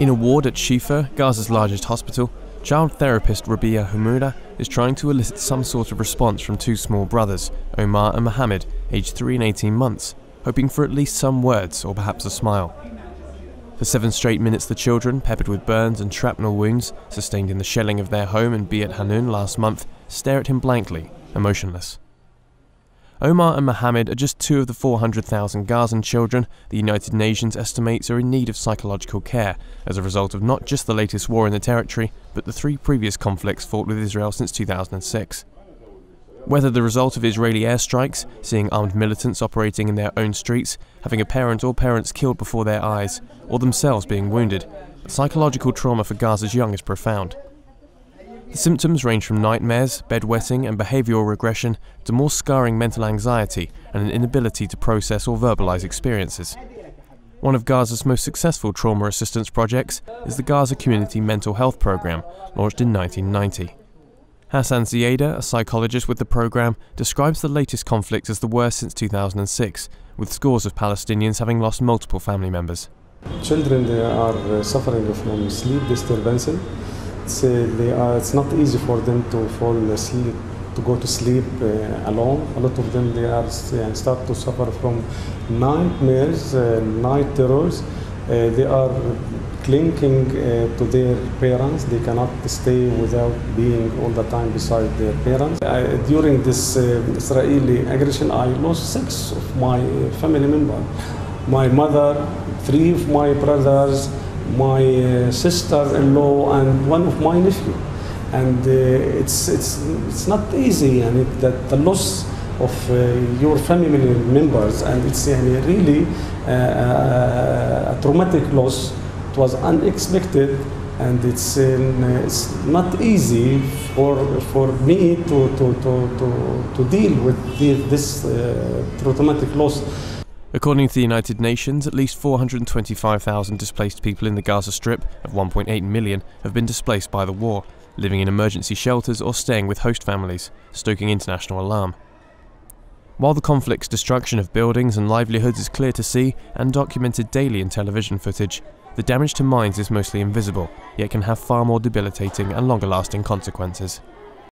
In a ward at Shifa, Gaza's largest hospital, child therapist Rabia Hamouda is trying to elicit some sort of response from two small brothers, Omar and Mohammed, aged 3 and 18 months, hoping for at least some words or perhaps a smile. For 7 straight minutes the children, peppered with burns and shrapnel wounds sustained in the shelling of their home in Beit Hanun last month, stare at him blankly, emotionless. Omar and Mohammed are just 2 of the 400,000 Gazan children the United Nations estimates are in need of psychological care as a result of not just the latest war in the territory, but the 3 previous conflicts fought with Israel since 2006. Whether the result of Israeli airstrikes, seeing armed militants operating in their own streets, having a parent or parents killed before their eyes, or themselves being wounded, the psychological trauma for Gaza's young is profound. The symptoms range from nightmares, bedwetting and behavioural regression to more scarring mental anxiety and an inability to process or verbalise experiences. One of Gaza's most successful trauma assistance projects is the Gaza Community Mental Health Programme, launched in 1990. Hassan Ziada, a psychologist with the programme, describes the latest conflict as the worst since 2006, with scores of Palestinians having lost multiple family members. Children, they are suffering from sleep disturbances. It's not easy for them to fall asleep, to go to sleep alone. A lot of them, they are start to suffer from nightmares, night terrors. They are clinging to their parents. They cannot stay without being all the time beside their parents. During this Israeli aggression, I lost 6 of my family members. My mother, 3 of my brothers, my sister-in-law, and 1 of my nephew. And it's not easy, and that the loss of your family members, and it's really a traumatic loss. It was unexpected, and it's not easy for me to deal with this traumatic loss. According to the United Nations, at least 425,000 displaced people in the Gaza Strip, of 1.8 million, have been displaced by the war, living in emergency shelters or staying with host families, stoking international alarm. While the conflict's destruction of buildings and livelihoods is clear to see and documented daily in television footage, the damage to minds is mostly invisible, yet can have far more debilitating and longer-lasting consequences.